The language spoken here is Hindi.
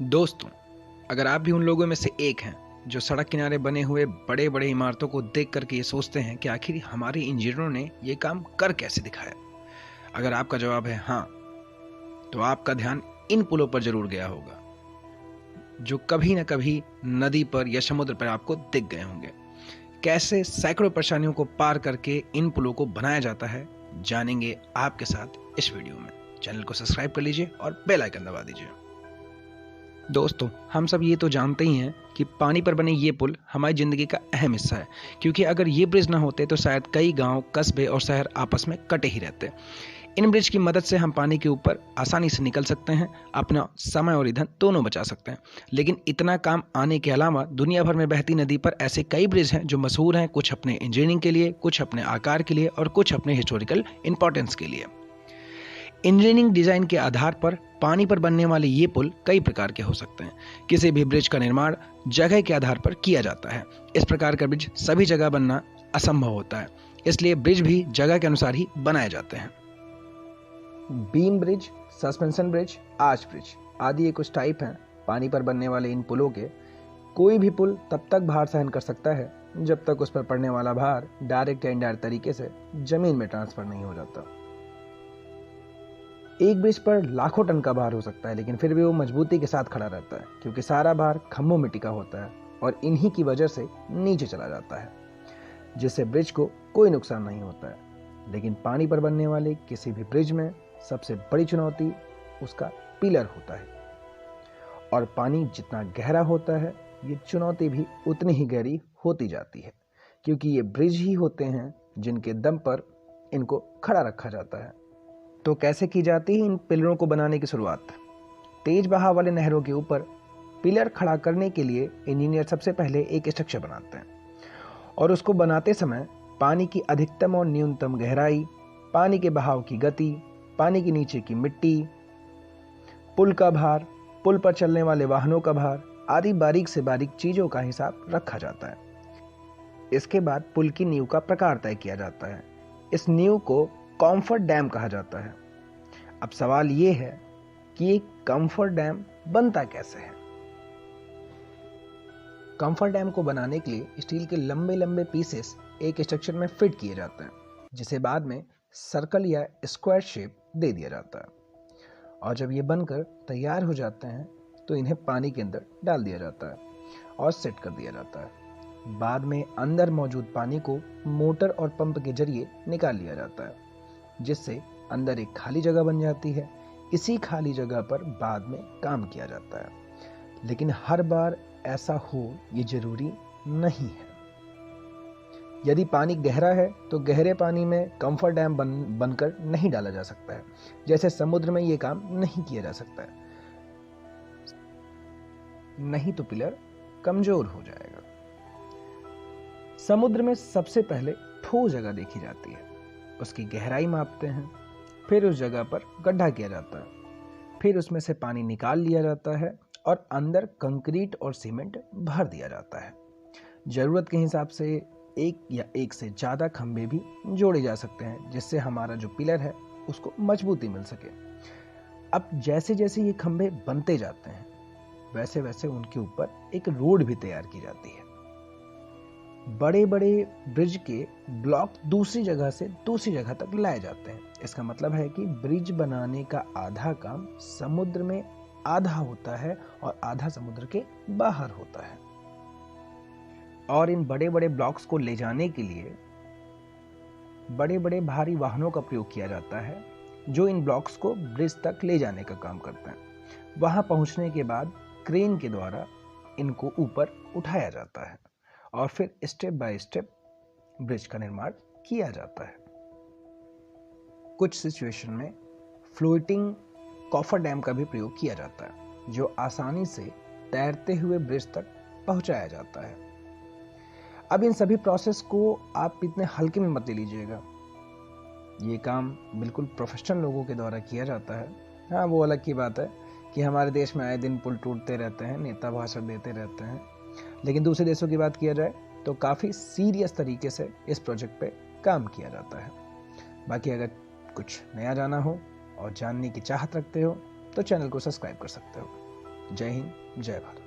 दोस्तों, अगर आप भी उन लोगों में से एक हैं जो सड़क किनारे बने हुए बड़े बड़े इमारतों को देख करके ये सोचते हैं कि आखिर हमारे इंजीनियरों ने ये काम कर कैसे दिखाया। अगर आपका जवाब है हाँ, तो आपका ध्यान इन पुलों पर जरूर गया होगा जो कभी न कभी नदी पर या समुद्र पर आपको दिख गए होंगे। कैसे सैकड़ों परेशानियों को पार करके इन पुलों को बनाया जाता है, जानेंगे आपके साथ इस वीडियो में। चैनल को सब्सक्राइब कर लीजिए और बेल आइकन दबा दीजिए। दोस्तों, हम सब ये तो जानते ही हैं कि पानी पर बने ये पुल हमारी ज़िंदगी का अहम हिस्सा है, क्योंकि अगर ये ब्रिज ना होते तो शायद कई गांव, कस्बे और शहर आपस में कटे ही रहते। इन ब्रिज की मदद से हम पानी के ऊपर आसानी से निकल सकते हैं, अपना समय और ईंधन दोनों बचा सकते हैं। लेकिन इतना काम आने के अलावा दुनिया भर में बहती नदी पर ऐसे कई ब्रिज हैं जो मशहूर हैं, कुछ अपने इंजीनियरिंग के लिए, कुछ अपने आकार के लिए और कुछ अपने हिस्टोरिकल इंपॉर्टेंस के लिए। इंजीनियरिंग डिजाइन के आधार पर पानी पर बनने वाले ये पुल कई प्रकार के हो सकते हैं। किसी भी ब्रिज का निर्माण जगह के आधार पर किया जाता है। इस प्रकार का ब्रिज सभी जगह बनना असंभव होता है, इसलिए ब्रिज भी जगह के अनुसार ही बनाए जाते हैं। Beam bridge, suspension bridge, arch bridge आदि ये कुछ टाइप हैं पानी पर बनने वाले इन पुलों के। कोई भी पुल तब तक भार सहन कर सकता है जब तक उस पर पड़ने वाला भार डायरेक्ट या इनडायरेक्ट तरीके से जमीन में ट्रांसफर नहीं हो जाता। एक ब्रिज पर लाखों टन का भार हो सकता है, लेकिन फिर भी वो मजबूती के साथ खड़ा रहता है, क्योंकि सारा भार खंभों में टिका होता है और इन्हीं की वजह से नीचे चला जाता है, जिससे ब्रिज को कोई नुकसान नहीं होता है। लेकिन पानी पर बनने वाले किसी भी ब्रिज में सबसे बड़ी चुनौती उसका पिलर होता है, और पानी जितना गहरा होता है ये चुनौती भी उतनी ही गहरी होती जाती है, क्योंकि ये ब्रिज ही होते हैं जिनके दम पर इनको खड़ा रखा जाता है। तो कैसे की जाती है इन पिलरों को बनाने की शुरुआत? तेज बहाव वाले नहरों के ऊपर पिलर खड़ा करने के लिए इंजीनियर सबसे पहले एक स्ट्रक्चर बनाते हैं, और उसको बनाते समय पानी की अधिकतम और न्यूनतम गहराई, पानी के बहाव की गति, पानी के नीचे की मिट्टी, पुल का भार, पुल पर चलने वाले वाहनों का भार आदि बारीक से बारीक चीजों का हिसाब रखा जाता है। इसके बाद पुल की नींव का प्रकार तय किया जाता है। इस नींव को कॉम्फर्ट डैम कहा जाता है। अब सवाल ये है कि ये कॉम्फर्ट डैम बनता कैसे है? कॉम्फर्ट डैम को बनाने के लिए स्टील के लंबे लंबे पीसेस एक स्ट्रक्चर में फिट किए जाते हैं, जिसे बाद में सर्कल या स्क्वायर शेप दे दिया जाता है। और जब ये बनकर तैयार हो जाते हैं तो इन्हें पानी के अंदर डाल दिया जाता है और सेट कर दिया जाता है। बाद में अंदर मौजूद पानी को मोटर और पंप के जरिए निकाल लिया जाता है, जिससे अंदर एक खाली जगह बन जाती है। इसी खाली जगह पर बाद में काम किया जाता है, लेकिन हर बार ऐसा हो ये जरूरी नहीं है। यदि पानी गहरा है तो गहरे पानी में कॉम्फर्ट डैम बनकर नहीं डाला जा सकता है, जैसे समुद्र में ये काम नहीं किया जा सकता है, नहीं तो पिलर कमजोर हो जाएगा। समुद्र में सबसे पहले ठोस जगह देखी जाती है, उसकी गहराई मापते हैं, फिर उस जगह पर गड्ढा किया जाता है, फिर उसमें से पानी निकाल लिया जाता है और अंदर कंक्रीट और सीमेंट भर दिया जाता है। जरूरत के हिसाब से एक या एक से ज़्यादा खंभे भी जोड़े जा सकते हैं, जिससे हमारा जो पिलर है उसको मजबूती मिल सके। अब जैसे जैसे ये खंभे बनते जाते हैं वैसे वैसे उनके ऊपर एक रोड भी तैयार की जाती है। बड़े बड़े ब्रिज के ब्लॉक दूसरी जगह से दूसरी जगह तक लाए जाते हैं। इसका मतलब है कि ब्रिज बनाने का आधा काम समुद्र में आधा होता है और आधा समुद्र के बाहर होता है। और इन बड़े बड़े ब्लॉक्स को ले जाने के लिए बड़े बड़े भारी वाहनों का प्रयोग किया जाता है, जो इन ब्लॉक्स को ब्रिज तक ले जाने का काम करते हैं। वहां पहुंचने के बाद क्रेन के द्वारा इनको ऊपर उठाया जाता है और फिर स्टेप बाय स्टेप ब्रिज का निर्माण किया जाता है। कुछ सिचुएशन में फ्लोटिंग कॉफर डैम का भी प्रयोग किया जाता है, जो आसानी से तैरते हुए ब्रिज तक पहुंचाया जाता है। अब इन सभी प्रोसेस को आप इतने हल्के में मत ले लीजिएगा। ये काम बिल्कुल प्रोफेशनल लोगों के द्वारा किया जाता है। हाँ, वो अलग की बात है कि हमारे देश में आए दिन पुल टूटते रहते हैं, नेता भाषण देते रहते हैं, लेकिन दूसरे देशों की बात किया जाए तो काफ़ी सीरियस तरीके से इस प्रोजेक्ट पे काम किया जाता है। बाकी अगर कुछ नया जाना हो और जानने की चाहत रखते हो तो चैनल को सब्सक्राइब कर सकते हो। जय हिंद, जय भारत।